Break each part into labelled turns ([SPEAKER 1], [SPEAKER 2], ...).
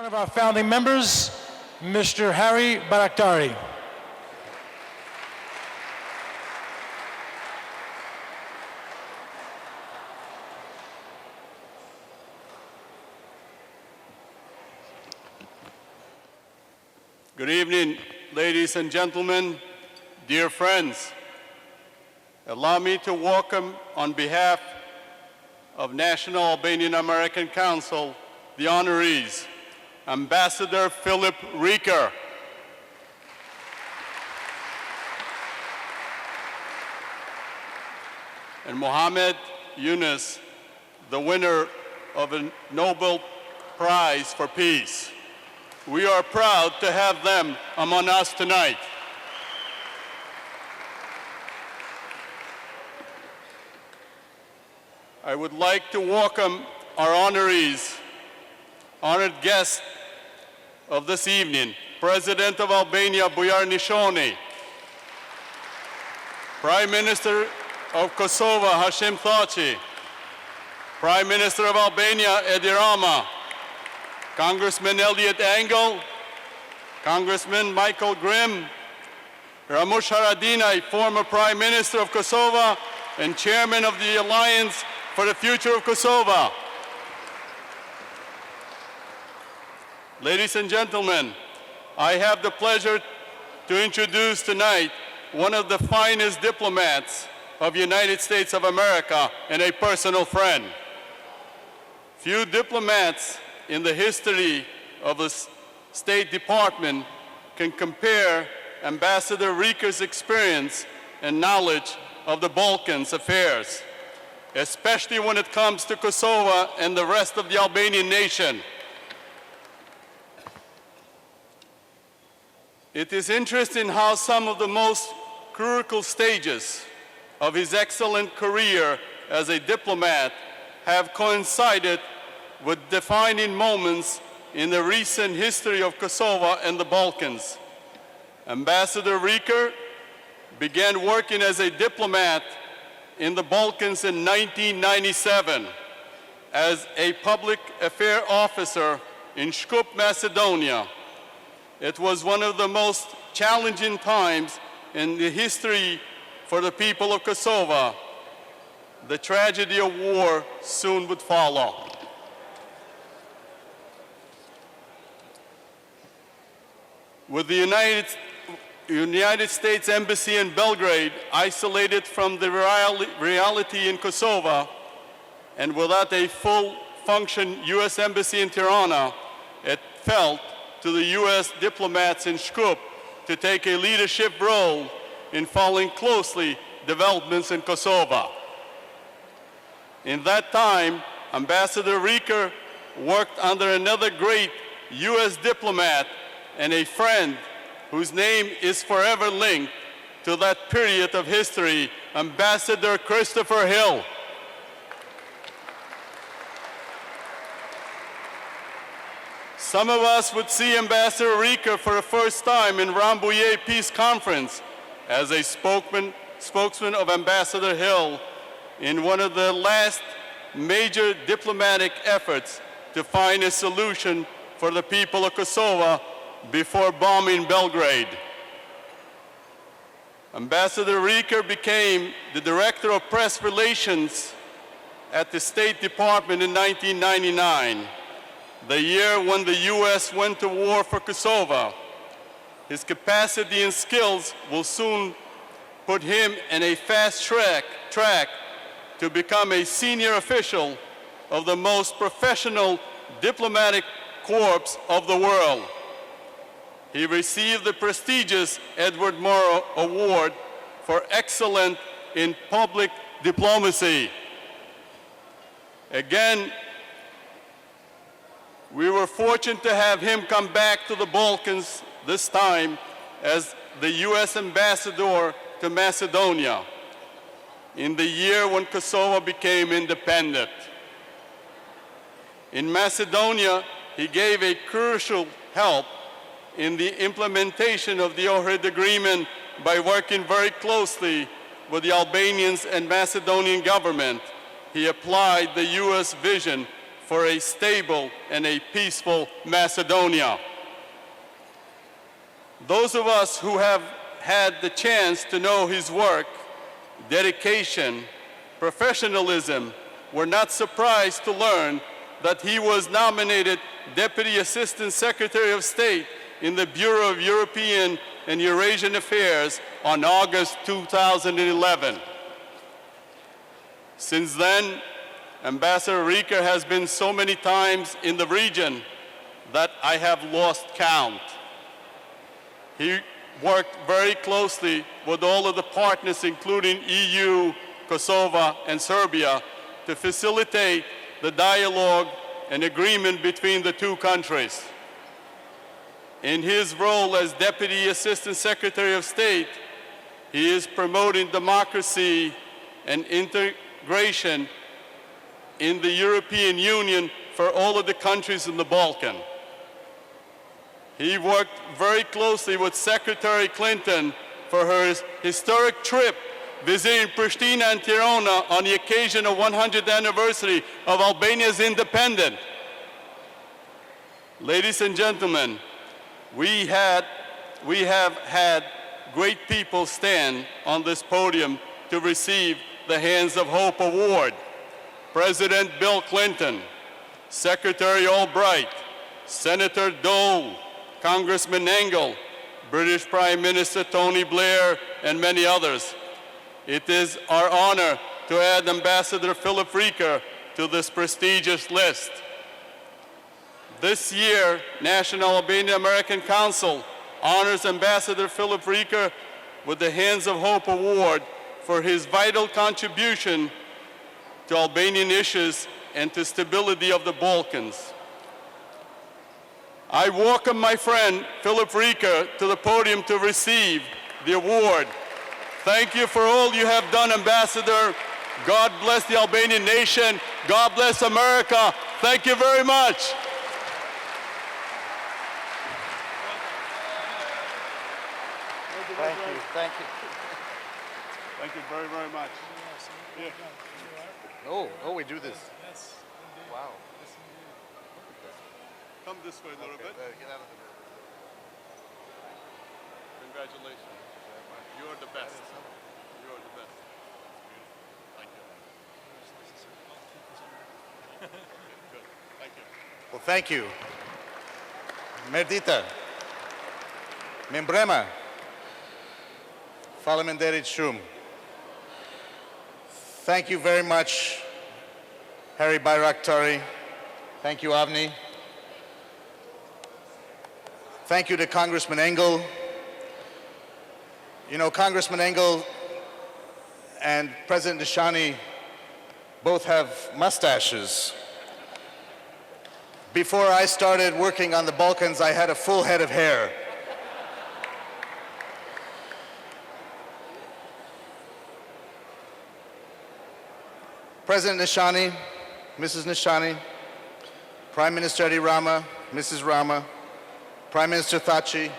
[SPEAKER 1] of our founding members, Mr. Harry Bajraktari.
[SPEAKER 2] Good evening, ladies and gentlemen, dear friends. Allow me to welcome on behalf of National Albanian American Council the honorees, Ambassador Phillip Reeker, and Mohammed Yunus, the winner of a Nobel Prize for Peace. We are proud to have them among us tonight. I would like to welcome our honorees, honored guests of this evening, President of Albania, Bujar Nishoni, Prime Minister of Kosovo, Hashim Thaçi, Prime Minister of Albania, Edi Rama, Congressman Elliot Engel, Congressman Michael Grimm, Ramush Haradinaj, former Prime Minister of Kosovo and Chairman of the Alliance for the Future of Kosovo. Ladies and gentlemen, I have the pleasure to introduce tonight one of the finest diplomats of the United States of America and a personal friend. Few diplomats in the history of the State Department can compare Ambassador Reeker's experience and knowledge of the Balkans affairs, especially when it comes to Kosovo and the rest of the Albanian nation. It is interesting how some of the most critical stages of his excellent career as a diplomat have coincided with defining moments in the recent history of Kosovo and the Balkans. Ambassador Reeker began working as a diplomat in the Balkans in 1997 as a public affairs officer in Shkup, Macedonia. It was one of the most challenging times in the history for the people of Kosovo. The tragedy of war soon would follow. With the United States Embassy in Belgrade isolated from the reality in Kosovo, and without a full-function U.S. Embassy in Tirana, it fell to the U.S. diplomats in Shkup to take a leadership role in following closely developments in Kosovo. In that time, Ambassador Reeker worked under another great U.S. diplomat and a friend whose name is forever linked to that period of history, Ambassador Christopher Hill. Some of us would see Ambassador Reeker for the first time in Rambouillet Peace Conference as a spokesman of Ambassador Hill in one of the last major diplomatic efforts to find a solution for the people of Kosovo before bombing Belgrade. Ambassador Reeker became the Director of Press Relations at the State Department in 1999, the year when the U.S. went to war for Kosovo. His capacity and skills will soon put him in a fast track to become a senior official of the most professional diplomatic corps of the world. He received the prestigious Edward Murrow Award for excellence in public diplomacy. Again, we were fortunate to have him come back to the Balkans, this time as the U.S. ambassador to Macedonia, in the year when Kosovo became independent. In Macedonia, he gave a crucial help in the implementation of the Ohrid Agreement by working very closely with the Albanians and Macedonian government. He applied the U.S. vision for a stable and a peaceful Macedonia. Those of us who have had the chance to know his work, dedication, professionalism, were not surprised to learn that he was nominated Deputy Assistant Secretary of State in the Bureau of European and Eurasian Affairs on August 2011. Since then, Ambassador Reeker has been so many times in the region that I have lost count. He worked very closely with all of the partners, including EU, Kosovo, and Serbia, to facilitate the dialogue and agreement between the two countries. In his role as Deputy Assistant Secretary of State, he is promoting democracy and integration in the European Union for all of the countries in the Balkan. He worked very closely with Secretary Clinton for her historic trip visiting Pristina and Tirana on the occasion of 100th anniversary of Albania's independence. Ladies and gentlemen, we have had great people stand on this podium to receive the Hands of Hope Award. President Bill Clinton, Secretary Albright, Senator Dole, Congressman Engel, British Prime Minister Tony Blair, and many others. It is our honor to add Ambassador Phillip Reeker to this prestigious list. This year, National Albanian American Council honors Ambassador Phillip Reeker with the Hands of Hope Award for his vital contribution to Albanian issues and to stability of the Balkans. I welcome my friend Phillip Reeker to the podium to receive the award. Thank you for all you have done, Ambassador. God bless the Albanian nation. God bless America. Thank you very much.
[SPEAKER 3] Thank you, thank you.
[SPEAKER 2] Thank you very, very much. Yeah.
[SPEAKER 3] Oh, we do this.
[SPEAKER 1] Yes, indeed.
[SPEAKER 3] Wow.
[SPEAKER 1] Yes, indeed.
[SPEAKER 2] Come this way a little bit.
[SPEAKER 3] Get out of the way.
[SPEAKER 2] Congratulations. You are the best. You are the best. Thank you. Good. Thank you.
[SPEAKER 3] Well, thank you. Merdita. Membrema. Faleminderit shumë. Thank you very much, Harry Bajraktari. Thank you, Avni. Thank you to Congressman Engel. You know, Congressman Engel and President Nishani both have mustaches. Before I started working on the Balkans, I had a full head of hair. President Nishani, Mrs. Nishani, Prime Minister Edi Rama, Mrs. Rama, Prime Minister Thaci,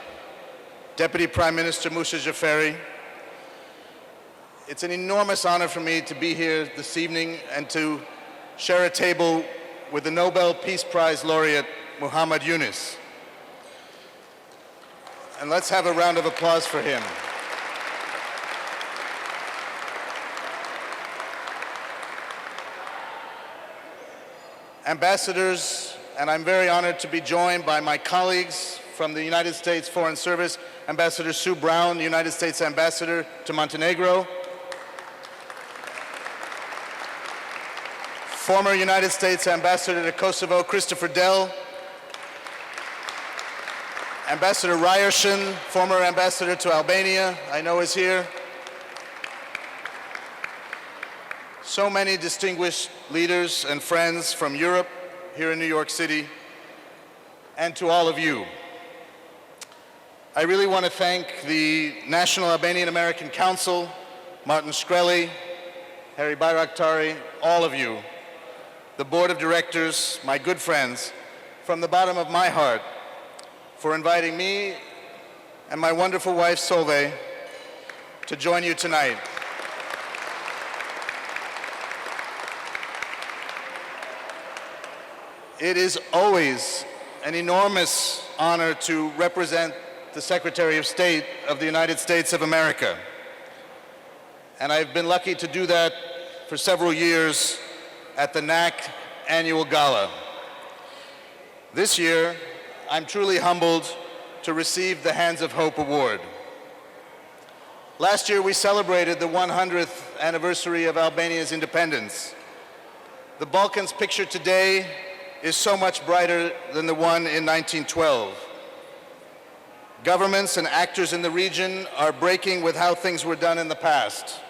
[SPEAKER 3] Deputy Prime Minister Musha Jaferi. It's an enormous honor for me to be here this evening and to share a table with the Nobel Peace Prize laureate, Muhammad Yunus. And let's have a round of applause for him. Ambassadors, and I'm very honored to be joined by my colleagues from the United States Foreign Service, Ambassador Sue Brown, United States Ambassador to Montenegro, former United States Ambassador to Kosovo, Christopher Dell, Ambassador Ryerson, former Ambassador to Albania, I know is here. So many distinguished leaders and friends from Europe here in New York City, and to all of you. I really want to thank the National Albanian American Council, Martin Shkreli, Harry Bajraktari, all of you, the board of directors, my good friends, from the bottom of my heart, for inviting me and my wonderful wife, Solveig, to join you tonight. It is always an enormous honor to represent the Secretary of State of the United States of America. And I've been lucky to do that for several years at the Naac annual Gala. This year, I'm truly humbled to receive the Hands of Hope Award. Last year, we celebrated the 100th anniversary of Albania's independence. The Balkans pictured today is so much brighter than the one in 1912. Governments and actors in the region are breaking with how things were done in the past.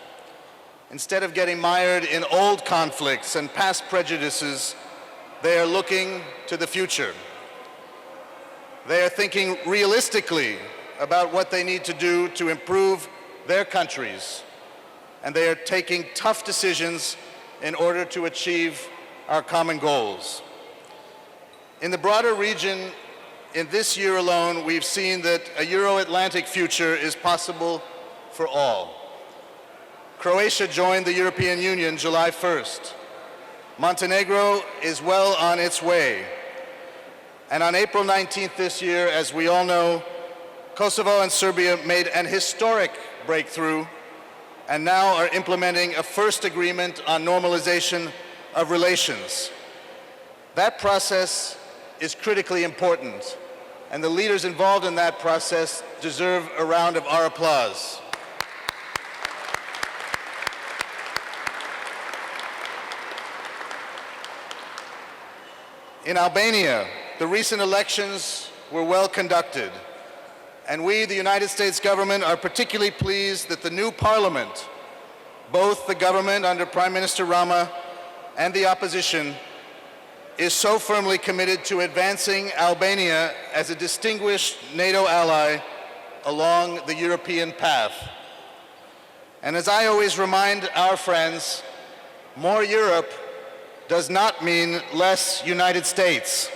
[SPEAKER 3] Instead of getting mired in old conflicts and past prejudices, they are looking to the future. They are thinking realistically about what they need to do to improve their countries, and they are taking tough decisions in order to achieve our common goals. In the broader region, in this year alone, we've seen that a Euro-Atlantic future is possible for all. Croatia joined the European Union July 1st. Montenegro is well on its way. And on April 19th this year, as we all know, Kosovo and Serbia made an historic breakthrough and now are implementing a first agreement on normalization of relations. That process is critically important, and the leaders involved in that process deserve a round of our applause. In Albania, the recent elections were well conducted, and we, the United States government, are particularly pleased that the new parliament, both the government under Prime Minister Rama and the opposition, is so firmly committed to advancing Albania as a distinguished NATO ally along the European path. And as I always remind our friends, more Europe does not mean less United States.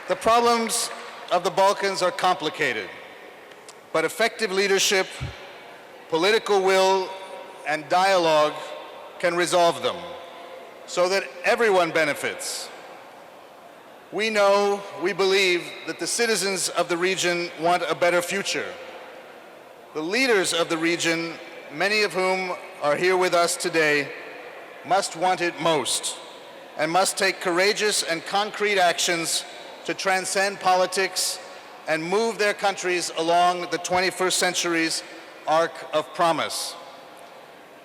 [SPEAKER 3] The problems of the Balkans are complicated, but effective leadership, political will, and dialogue can resolve them so that everyone benefits. We know, we believe that the citizens of the region want a better future. The leaders of the region, many of whom are here with us today, must want it most and must take courageous and concrete actions to transcend politics and move their countries along the 21st century's arc of promise.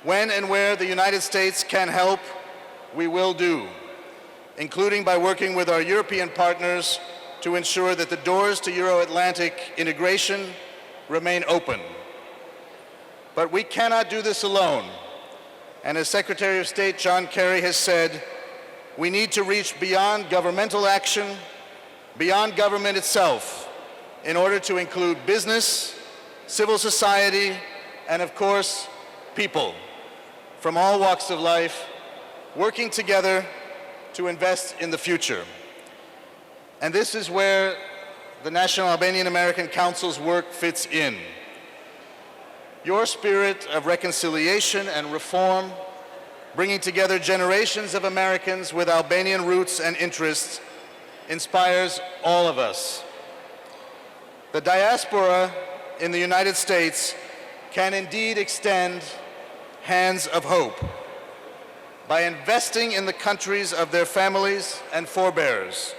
[SPEAKER 3] When and where the United States can help, we will do, including by working with our European partners to ensure that the doors to Euro-Atlantic integration remain open. But we cannot do this alone. And as Secretary of State John Kerry has said, we need to reach beyond governmental action, beyond government itself, in order to include business, civil society, and of course, people from all walks of life, working together to invest in the future. And this is where the National Albanian American Council's work fits in. Your spirit of reconciliation and reform, bringing together generations of Americans with Albanian roots and interests, inspires all of us. The diaspora in the United States can indeed extend hands of hope by investing in the countries of their families and forebears,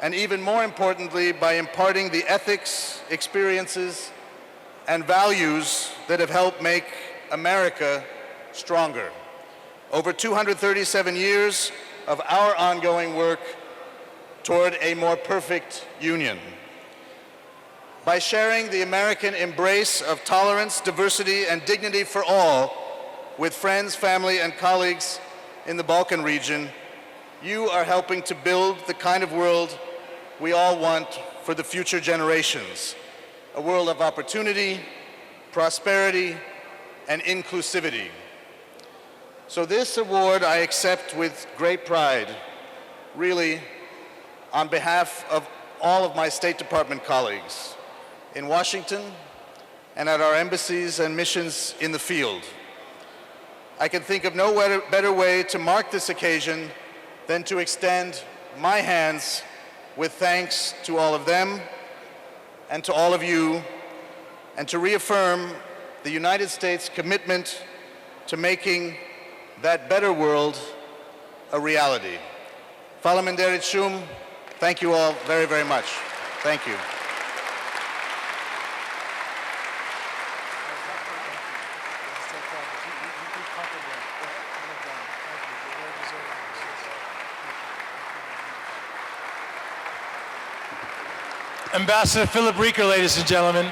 [SPEAKER 3] and even more importantly, by imparting the ethics, experiences, and values that have helped make America stronger. Over 237 years of our ongoing work toward a more perfect union. By sharing the American embrace of tolerance, diversity, and dignity for all with friends, family, and colleagues in the Balkan region, you are helping to build the kind of world we all want for the future generations. A world of opportunity, prosperity, and inclusivity. So this award I accept with great pride, really, on behalf of all of my State Department colleagues in Washington and at our embassies and missions in the field. I can think of no better way to mark this occasion than to extend my hands with thanks to all of them and to all of you, and to reaffirm the United States' commitment to making that better world a reality. Faleminderit Shum, thank you all very, very much. Thank you.
[SPEAKER 1] Ambassador Phillip Reeker, ladies and gentlemen.